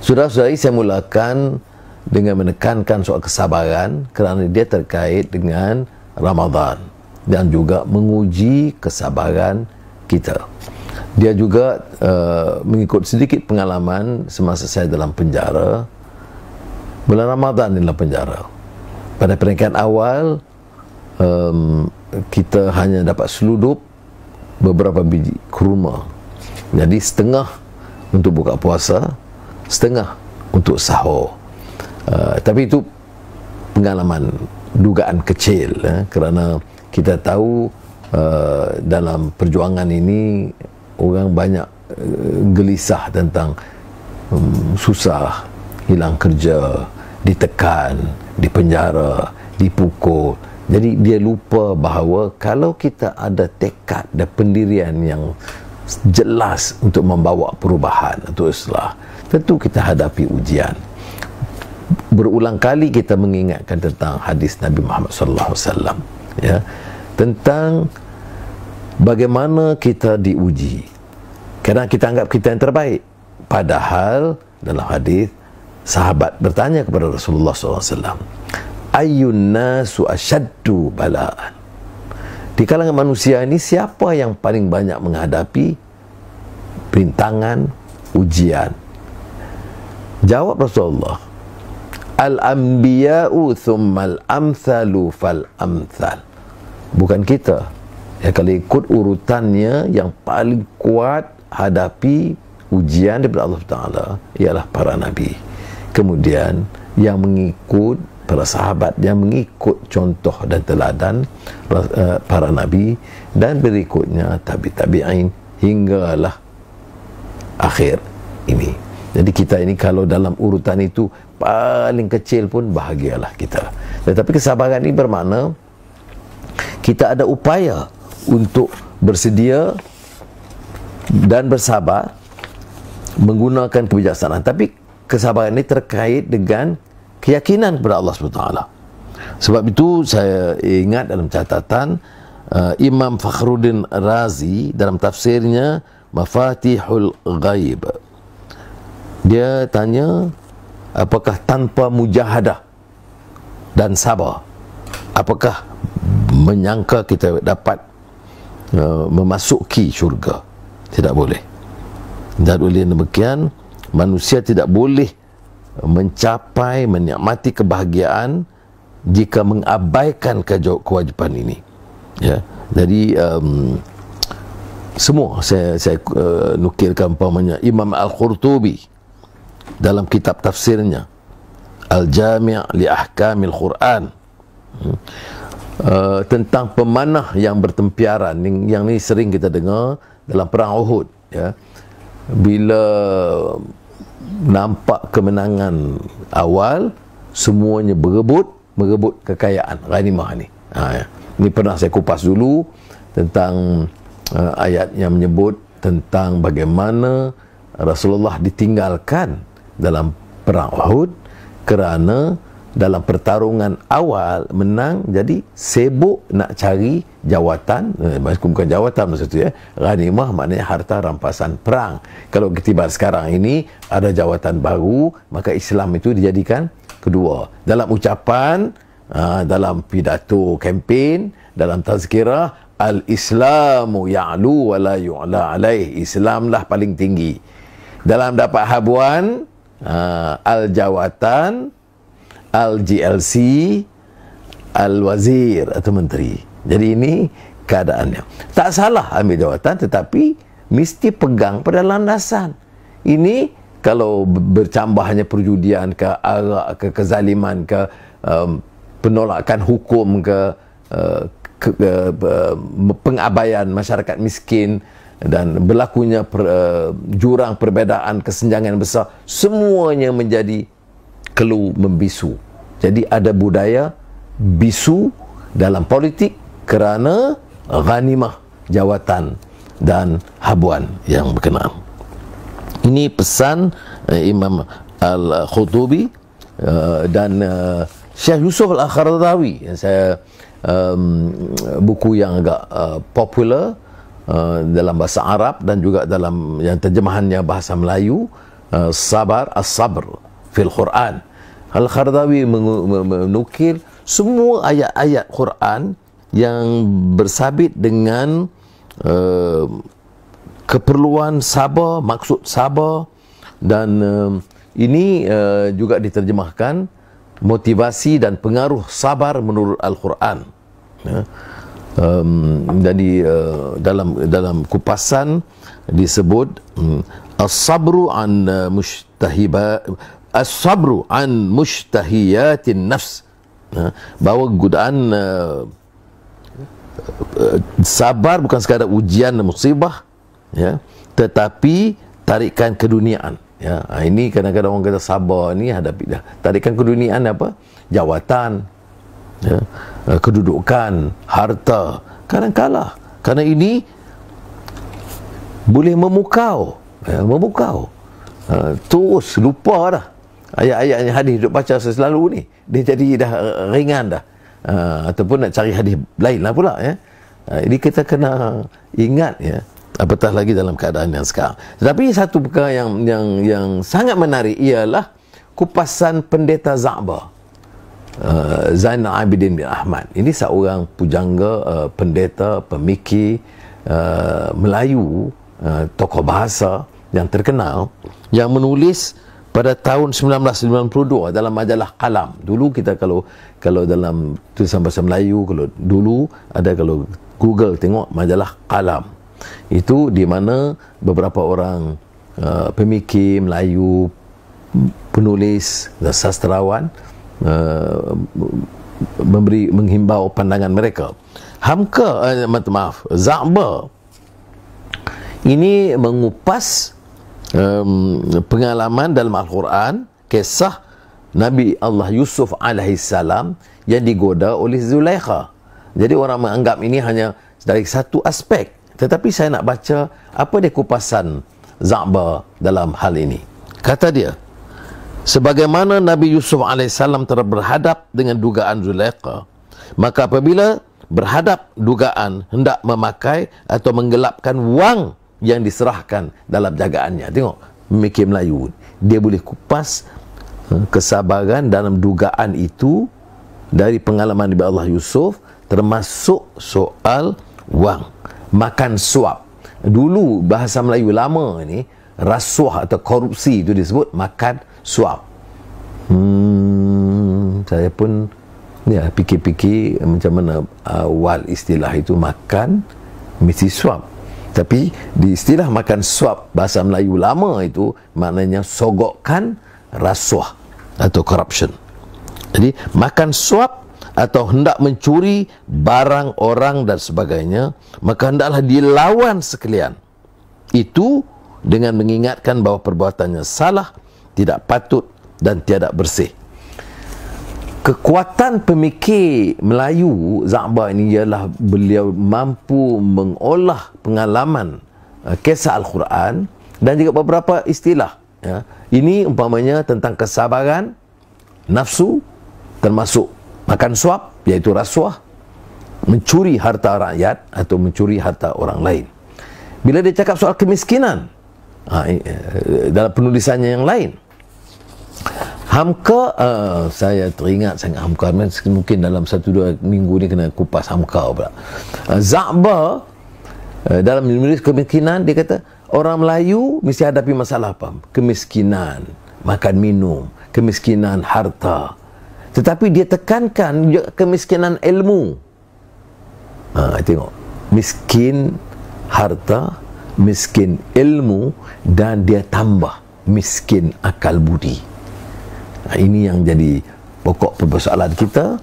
Saudara-saudari, saya mulakan dengan menekankan soal kesabaran kerana dia terkait dengan Ramadan dan juga menguji kesabaran kita. Dia juga mengikut sedikit pengalaman semasa saya dalam penjara. Bulan Ramadan dalam penjara, pada peringkat awal kita hanya dapat seludup beberapa biji kurma. Jadi setengah untuk buka puasa, setengah untuk sahur. Tapi itu pengalaman, dugaan kecil, kerana kita tahu dalam perjuangan ini orang banyak gelisah tentang susah, hilang kerja, ditekan, dipenjara, dipukul. Jadi dia lupa bahawa kalau kita ada tekad dan pendirian yang jelas untuk membawa perubahan, untuk islah, tentu kita hadapi ujian. Berulang kali kita mengingatkan tentang hadis Nabi Muhammad sallallahu alaihi wasallam, ya, tentang bagaimana kita diuji. Kerana kita anggap kita yang terbaik, padahal dalam hadis sahabat bertanya kepada Rasulullah SAW, ayyun nasu asyaddu bala'an, di kalangan manusia ini siapa yang paling banyak menghadapi rintangan, ujian? Jawab Rasulullah, al-anbiya'u thummal amthalu fal amthal. Bukan kita. Ya, kalau ikut urutannya, yang paling kuat hadapi ujian daripada Allah Ta'ala ialah para Nabi. Kemudian yang mengikut para sahabat, yang mengikut contoh dan teladan para Nabi, dan berikutnya tabi'in hinggalah akhir ini. Jadi kita ini kalau dalam urutan itu paling kecil pun bahagialah kita. Tetapi kesabaran ini bermakna kita ada upaya untuk bersedia dan bersabar menggunakan kebijaksanaan. Tapi kesabaran ini terkait dengan keyakinan kepada Allah SWT. Sebab itu saya ingat dalam catatan Imam Fakhruddin Razi dalam tafsirnya Mafatihul Ghaib, dia tanya, apakah tanpa mujahadah dan sabar, apakah menyangka kita dapat memasuki syurga? Tidak boleh. Dan oleh demikian, manusia tidak boleh mencapai, menikmati kebahagiaan jika mengabaikan kewajipan ini. Ya, jadi semua saya nukilkan umpamanya Imam Al-Qurtubi dalam kitab tafsirnya Al-Jami' li Ahkamil Quran, tentang pemanah yang bertempiaran, yang ni sering kita dengar dalam perang Uhud, ya. Bila nampak kemenangan awal, semuanya berebut kekayaan ghanimah ni. Ya. Ini pernah saya kupas dulu tentang ayat yang menyebut tentang bagaimana Rasulullah ditinggalkan dalam perang Uhud kerana dalam pertarungan awal menang, jadi sibuk nak cari jawatan, bukan jawatan maksud itu, ya, ghanimah maknanya harta rampasan perang. Kalau ketiba sekarang ini ada jawatan baru, maka Islam itu dijadikan kedua. Dalam ucapan, dalam pidato kempen, dalam tazkirah, al-Islamu ya'lu wa la yu'la alaih, Islamlah paling tinggi. Dalam dapat habuan, al-jawatan, al-GLC, al-wazir atau menteri. Jadi ini keadaannya. Tak salah ambil jawatan, tetapi mesti pegang pada landasan. Ini kalau bercambahnya perjudian ke, arak ke, kezaliman ke, penolakan hukum ke, pengabaian masyarakat miskin, dan berlakunya jurang perbezaan, kesenjangan besar, semuanya menjadi kelu membisu. Jadi ada budaya bisu dalam politik kerana ghanimah, jawatan dan habuan yang berkenaan. Ini pesan Imam Al-Qurtubi dan Syekh Yusuf Al-Qaradawi, yang saya buku yang agak popular dalam bahasa Arab dan juga dalam yang terjemahannya bahasa Melayu, sabar, as-sabr fil Quran. Al-Qaradawi menukil semua ayat-ayat Quran yang bersabit dengan keperluan sabar, maksud sabar, dan ini juga diterjemahkan motivasi dan pengaruh sabar menurut Al-Quran. Jadi dalam kupasan disebut as-sabru an as-sabru an mushtahiyatin nafs, bahawa godaan sabar bukan sekadar ujian dan musibah, ya, tetapi tarikan keduniaan. Ya, ini kadang-kadang orang kata sabar ni hadapi dah. Tarikan keduniaan apa? Jawatan, ya, kedudukan, harta. Kadang-kala kerana ini boleh memukau, ya, memukau. Terus lupa dah ayat-ayat yang hadis duk baca selalu ni, dia jadi dah ringan dah. Ataupun nak cari hadis lain lah pula, ya. Ini kita kena ingat, ya, apatah lagi dalam keadaan yang sekarang. Tetapi satu perkara yang sangat menarik ialah kupasan Pendeta Za'ba, Zainal Abidin bin Ahmad. Ini seorang pujangga, pendeta, pemikir Melayu, tokoh bahasa yang terkenal, yang menulis pada tahun 1992 dalam majalah Qalam. Dulu kita kalau dalam tulisan bahasa Melayu, kalau dulu ada, kalau Google tengok majalah Qalam, itu di mana beberapa orang pemikir Melayu, penulis dan sastrawan menghimbau pandangan mereka. Za'ba ini mengupas pengalaman dalam Al-Quran, kisah Nabi Allah Yusuf alaihissalam yang digoda oleh Zulaikha. Jadi orang menganggap ini hanya dari satu aspek, tetapi saya nak baca apa dia kupasan Za'ba dalam hal ini. Kata dia, sebagaimana Nabi Yusuf alaihissalam telah berhadap dengan dugaan Zulaikha, maka apabila berhadap dugaan hendak memakai atau menggelapkan wang yang diserahkan dalam jagaannya. Tengok, memikir Melayu, dia boleh kupas kesabaran dalam dugaan itu dari pengalaman Nabi Allah Yusuf, termasuk soal wang, makan suap. Dulu bahasa Melayu lama ni, rasuah atau korupsi itu disebut makan suap. Saya pun ya fikir-fikir macam mana awal istilah itu makan mesti suap. Tapi di istilah makan suap bahasa Melayu lama itu maknanya sogokkan rasuah atau corruption. Jadi makan suap atau hendak mencuri barang orang dan sebagainya, maka hendaklah dilawan sekalian. Itu dengan mengingatkan bahawa perbuatannya salah, tidak patut dan tiada bersih. Kekuatan pemikir Melayu Za'ba ini ialah beliau mampu mengolah pengalaman kisah Al-Quran dan juga beberapa istilah, ya. Ini umpamanya tentang kesabaran, nafsu, termasuk makan suap iaitu rasuah, mencuri harta rakyat atau mencuri harta orang lain. Bila dia cakap soal kemiskinan, dalam penulisannya yang lain, Hamka, saya teringat sangat Hamka, mungkin dalam 1-2 minggu ni kena kupas Hamka pula. Za'ba dalam menulis kemiskinan, dia kata orang Melayu mesti hadapi masalah apa? Kemiskinan makan minum, kemiskinan harta. Tetapi dia tekankan juga kemiskinan ilmu. Tengok, miskin harta, miskin ilmu, dan dia tambah miskin akal budi. Ini yang jadi pokok persoalan kita,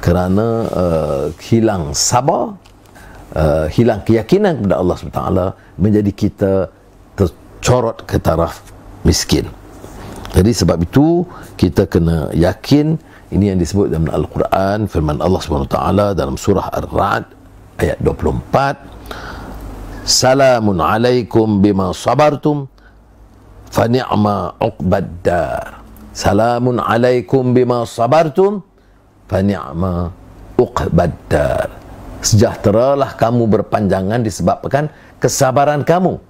kerana hilang sabar, hilang keyakinan kepada Allah SWT, menjadi kita tercorot ke taraf miskin. Jadi sebab itu kita kena yakin. Ini yang disebut dalam Al-Quran, firman Allah SWT dalam surah Ar-Ra'd ayat 24, salamun alaikum bima sabartum fa ni'ma uqbad dar. Salamun alaikum bima sabartum fa ni'ma uqbad dar. Sejahteralah kamu berpanjangan disebabkan kesabaran kamu,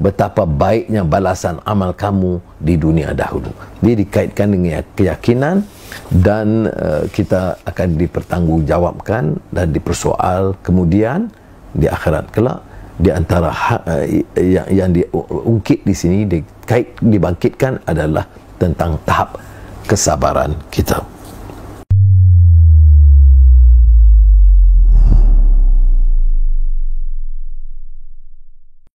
betapa baiknya balasan amal kamu di dunia dahulu. Dia dikaitkan dengan keyakinan, dan kita akan dipertanggungjawabkan dan dipersoal kemudian di akhirat kelak. Di antara yang diungkit di sini, dibangkitkan adalah tentang tahap kesabaran kita.